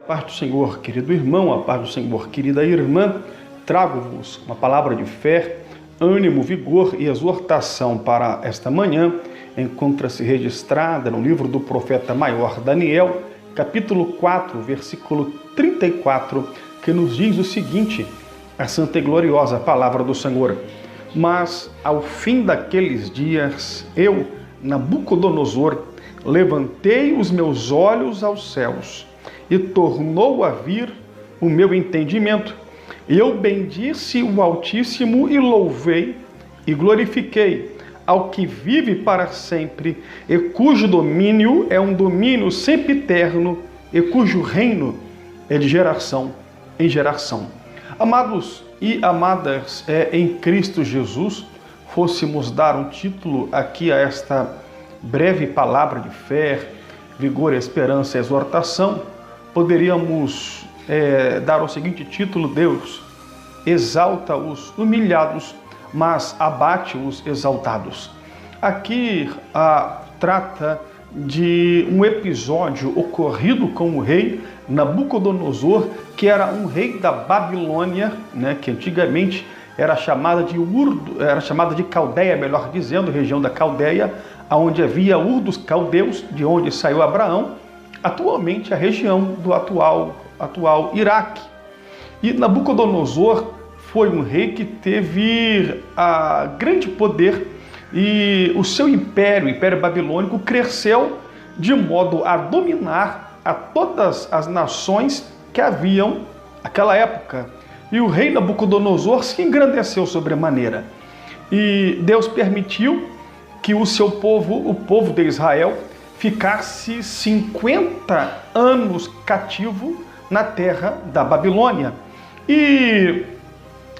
Paz do Senhor, querido irmão, a paz do Senhor, querida irmã, trago-vos uma palavra de fé, ânimo, vigor e exortação para esta manhã. Encontra-se registrada no livro do profeta maior Daniel, capítulo 4, versículo 34, que nos diz o seguinte: a santa e gloriosa palavra do Senhor. Mas ao fim daqueles dias, eu, Nabucodonosor, levantei os meus olhos aos céus e tornou a vir o meu entendimento. Eu bendisse o Altíssimo e louvei e glorifiquei ao que vive para sempre e cujo domínio é um domínio sempiterno e cujo reino é de geração em geração. Amados e amadas, em Cristo Jesus, fôssemos dar um título aqui a esta breve palavra de fé, vigor, esperança e exortação, poderíamos dar o seguinte título: Deus exalta os humilhados, mas abate os exaltados. Aqui trata de um episódio ocorrido com o rei Nabucodonosor, que era um rei da Babilônia, que antigamente era chamada de Caldeia, melhor dizendo, região da Caldeia, onde havia Ur dos Caldeus, de onde saiu Abraão, atualmente a região do atual Iraque. E Nabucodonosor foi um rei que teve grande poder, e o seu império, o Império Babilônico, cresceu de modo a dominar a todas as nações que haviam naquela época. E o rei Nabucodonosor se engrandeceu sobremaneira. E Deus permitiu que o seu povo, o povo de Israel, ficasse 50 anos cativo na terra da Babilônia. E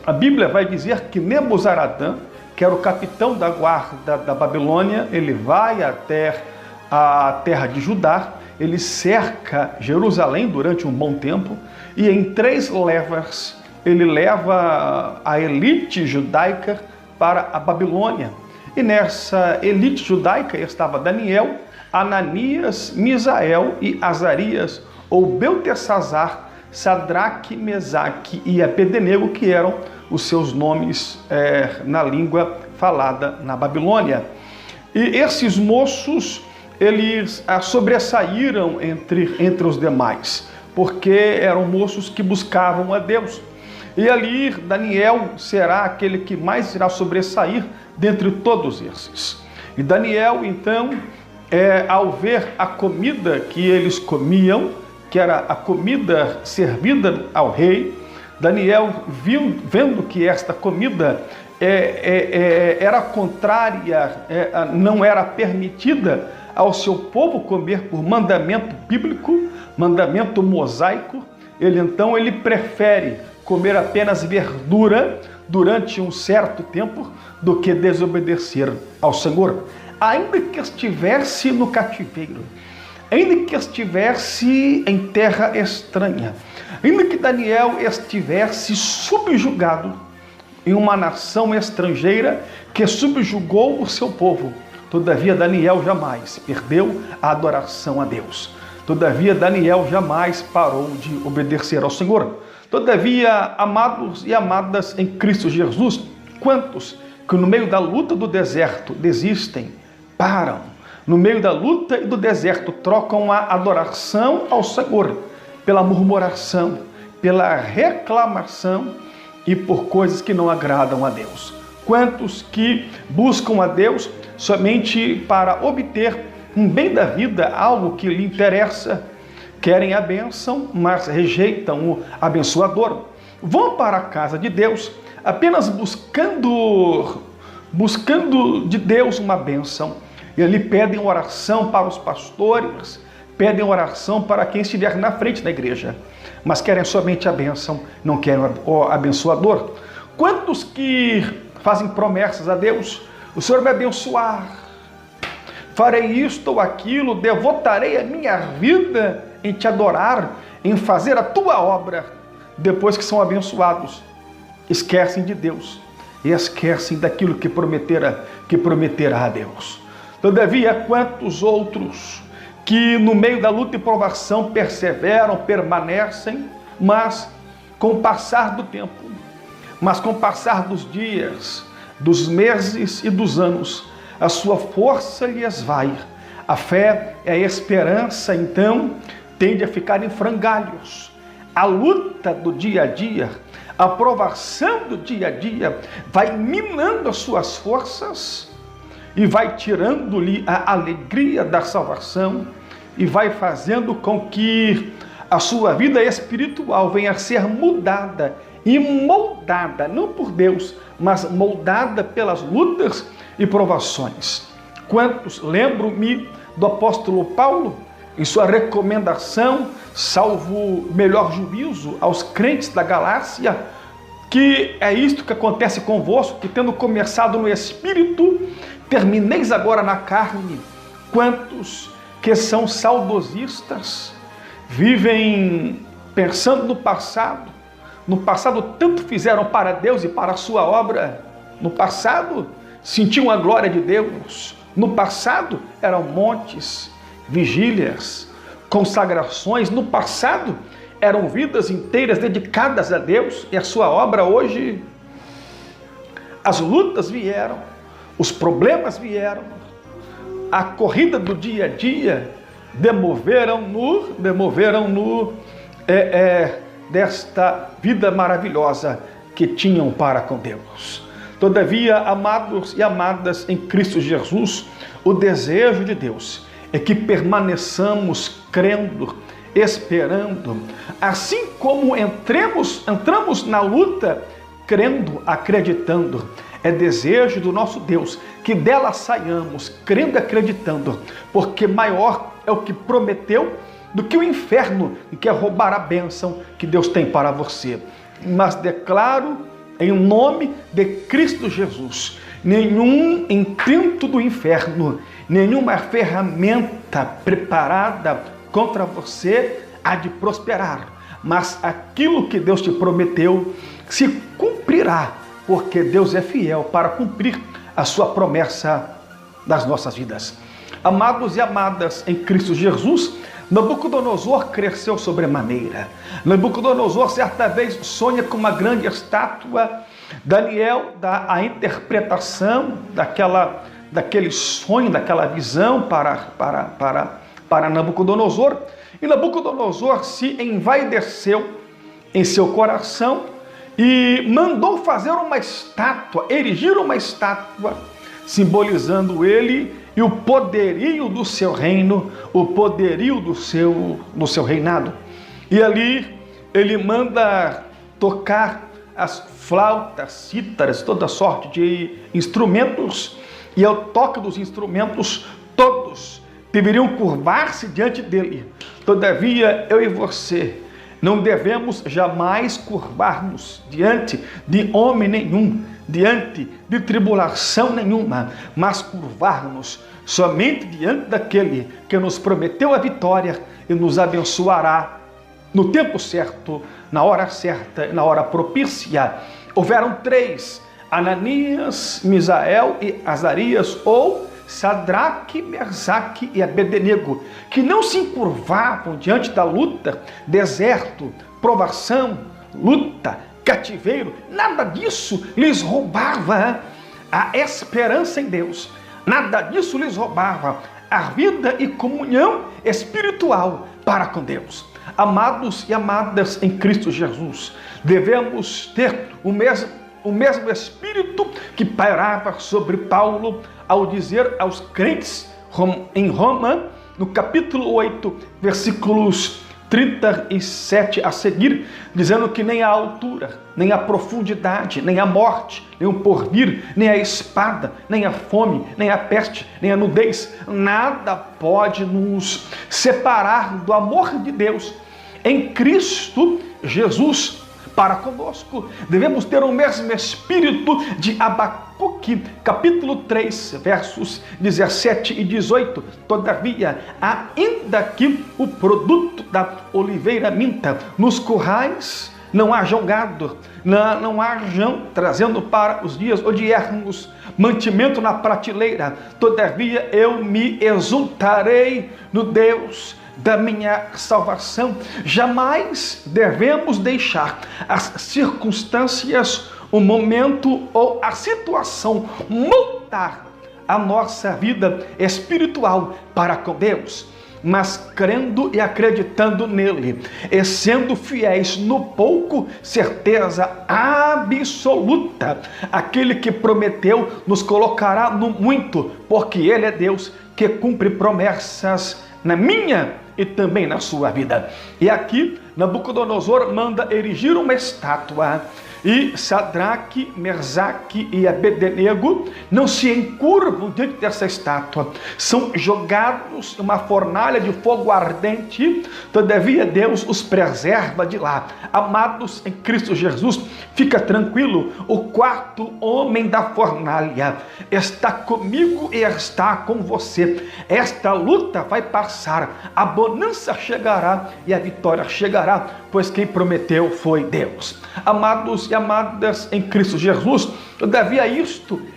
a Bíblia vai dizer que Nebuzaradã, que era o capitão da guarda da Babilônia, ele vai até a terra de Judá, ele cerca Jerusalém durante um bom tempo, e em 3 levas ele leva a elite judaica para a Babilônia. E nessa elite judaica estava Daniel, Ananias, Misael e Azarias, ou Beltesazar, Sadraque, Mesaque e Abednego, que eram os seus nomes na língua falada na Babilônia. E esses moços, eles sobressaíram entre os demais, porque eram moços que buscavam a Deus. E ali Daniel será aquele que mais irá sobressair dentre todos esses. E Daniel, então, ao ver a comida que eles comiam, que era a comida servida ao rei, Daniel, vendo que esta comida era contrária, não era permitida ao seu povo comer por mandamento bíblico, mandamento mosaico, ele prefere comer apenas verdura durante um certo tempo do que desobedecer ao Senhor. Ainda que estivesse no cativeiro, ainda que estivesse em terra estranha, ainda que Daniel estivesse subjugado em uma nação estrangeira que subjugou o seu povo, todavia Daniel jamais perdeu a adoração a Deus. Todavia Daniel jamais parou de obedecer ao Senhor. Todavia, amados e amadas em Cristo Jesus, quantos que no meio da luta do deserto desistem, param, no meio da luta e do deserto trocam a adoração ao Senhor pela murmuração, pela reclamação e por coisas que não agradam a Deus. Quantos que buscam a Deus somente para obter um bem da vida, algo que lhe interessa, querem a bênção, mas rejeitam o abençoador. Vão para a casa de Deus apenas buscando de Deus uma bênção. E ali pedem oração para os pastores, pedem oração para quem estiver na frente da igreja, mas querem somente a bênção, não querem o abençoador. Quantos que fazem promessas a Deus? O Senhor vai abençoar, farei isto ou aquilo, devotarei a minha vida em te adorar, em fazer a tua obra. Depois que são abençoados, esquecem de Deus e esquecem daquilo que prometerá a Deus. Todavia, quantos outros que no meio da luta e provação perseveram, permanecem, mas com o passar do tempo, mas com o passar dos dias, dos meses e dos anos, a sua força lhes vai. A fé e a esperança, então, tende a ficar em frangalhos. A luta do dia a dia, a provação do dia a dia, vai minando as suas forças e vai tirando-lhe a alegria da salvação e vai fazendo com que a sua vida espiritual venha a ser mudada e moldada, não por Deus, mas moldada pelas lutas e provações. Quantos lembro-me do apóstolo Paulo, em sua recomendação, salvo melhor juízo, aos crentes da Galácia, que é isto que acontece convosco, que tendo começado no Espírito, termineis agora na carne. Quantos que são saudosistas, vivem pensando no passado tanto fizeram para Deus e para a sua obra, no passado sentiam a glória de Deus, no passado eram montes, vigílias, consagrações, no passado eram vidas inteiras dedicadas a Deus e a sua obra. Hoje as lutas vieram, os problemas vieram, a corrida do dia a dia demoveram-no desta vida maravilhosa que tinham para com Deus. Todavia, amados e amadas em Cristo Jesus, o desejo de Deus é que permaneçamos crendo, esperando, assim como entramos na luta crendo, acreditando. É desejo do nosso Deus que dela saiamos crendo e acreditando, porque maior é o que prometeu do que o inferno que quer roubar a bênção que Deus tem para você. Mas declaro em nome de Cristo Jesus, nenhum intento do inferno, nenhuma ferramenta preparada contra você há de prosperar, mas aquilo que Deus te prometeu se cumprirá, porque Deus é fiel para cumprir a sua promessa das nossas vidas. Amados e amadas em Cristo Jesus, Nabucodonosor cresceu sobremaneira. Nabucodonosor certa vez sonha com uma grande estátua. Daniel dá a interpretação daquele sonho, daquela visão para Nabucodonosor. E Nabucodonosor se envaideceu em seu coração e mandou fazer uma estátua, erigir uma estátua, simbolizando ele e o poderio do seu reino, o poderio do seu reinado. E ali ele manda tocar as flautas, cítaras, toda sorte de instrumentos, e ao toque dos instrumentos, todos deveriam curvar-se diante dele. Todavia, eu e você não devemos jamais curvar-nos diante de homem nenhum, diante de tribulação nenhuma, mas curvar-nos somente diante daquele que nos prometeu a vitória e nos abençoará no tempo certo, na hora certa, na hora propícia. Houveram três: Ananias, Misael e Azarias, ou Sadraque, Mesaque e Abednego, que não se encurvavam diante da luta, deserto, provação, luta, cativeiro. Nada disso lhes roubava a esperança em Deus. Nada disso lhes roubava a vida e comunhão espiritual para com Deus. Amados e amadas em Cristo Jesus, devemos ter o mesmo espírito que pairava sobre Paulo ao dizer aos crentes em Roma, no capítulo 8, versículos 37 a seguir, dizendo que nem a altura, nem a profundidade, nem a morte, nem o porvir, nem a espada, nem a fome, nem a peste, nem a nudez, nada pode nos separar do amor de Deus em Cristo Jesus para conosco. Devemos ter o mesmo espírito de Abacuque, capítulo 3, versos 17 e 18. Todavia, ainda que o produto da oliveira minta nos currais, não hajam gado, não hajam trazendo para os dias odiernos mantimento na prateleira. Todavia eu me exultarei no Deus da minha salvação. Jamais devemos deixar as circunstâncias, o momento ou a situação mudar a nossa vida espiritual para com Deus, mas crendo e acreditando nele, e sendo fiéis no pouco, certeza absoluta, aquele que prometeu nos colocará no muito, porque ele é Deus que cumpre promessas na minha e também na sua vida. E aqui Nabucodonosor manda erigir uma estátua, e Sadraque, Mesaque e Abednego não se encurvam diante dessa estátua, são jogados em uma fornalha de fogo ardente. Todavia Deus os preserva de lá. Amados em Cristo Jesus, fica tranquilo, o quarto homem da fornalha está comigo e está com você. Esta luta vai passar, a bonança chegará e a vitória chegará, pois quem prometeu foi Deus. Amados e amadas em Cristo Jesus, todavia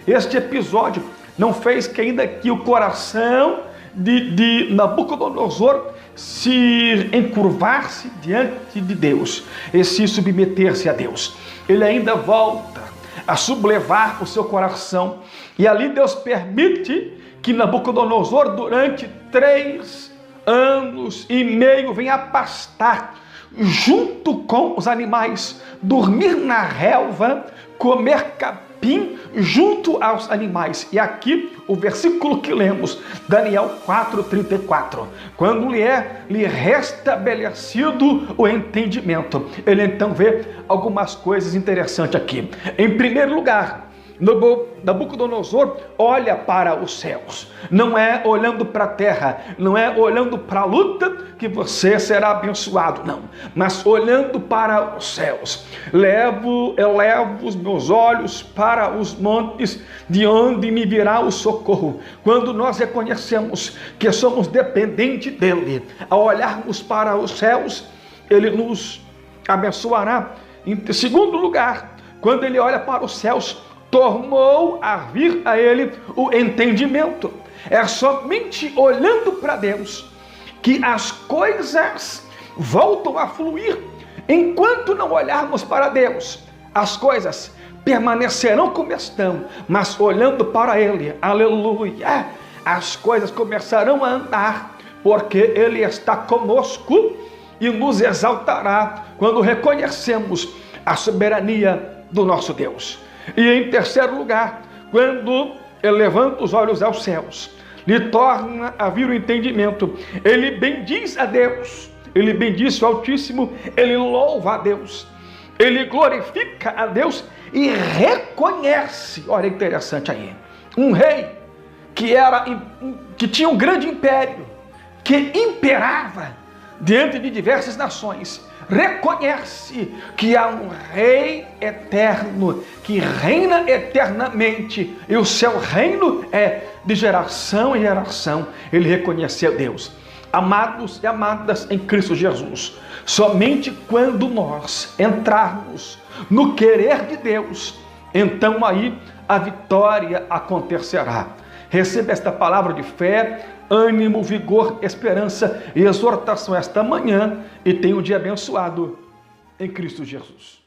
este episódio não fez que ainda que o coração de Nabucodonosor se encurvar-se diante de Deus e se submeter-se a Deus. Ele ainda volta a sublevar o seu coração, e ali Deus permite que Nabucodonosor durante 3 anos e meio venha pastar junto com os animais, dormir na relva, comer capim junto aos animais. E aqui o versículo que lemos, Daniel 4:34, quando lhe restabelecido o entendimento, ele então vê algumas coisas interessantes aqui. Em primeiro lugar, Nabucodonosor olha para os céus. Não é olhando para a terra, não é olhando para a luta que você será abençoado, não, mas olhando para os céus. Elevo os meus olhos para os montes, de onde me virá o socorro. Quando nós reconhecemos que somos dependentes dele, ao olharmos para os céus, ele nos abençoará. Em segundo lugar, quando ele olha para os céus, tornou a vir a ele o entendimento. É somente olhando para Deus que as coisas voltam a fluir. Enquanto não olharmos para Deus, as coisas permanecerão como estão, mas olhando para Ele, aleluia, as coisas começarão a andar, porque Ele está conosco e nos exaltará quando reconhecemos a soberania do nosso Deus. E em terceiro lugar, quando ele levanta os olhos aos céus, lhe torna a vir o entendimento, ele bendiz a Deus, ele bendiz o Altíssimo, ele louva a Deus, ele glorifica a Deus e reconhece. Olha, interessante aí, um rei que tinha um grande império, que imperava diante de diversas nações, reconhece que há um rei eterno que reina eternamente, e o seu reino é de geração em geração. Ele reconheceu Deus. Amados e amadas em Cristo Jesus, somente quando nós entrarmos no querer de Deus, então aí a vitória acontecerá. Receba esta palavra de fé, ânimo, vigor, esperança e exortação esta manhã, e tenha um dia abençoado em Cristo Jesus.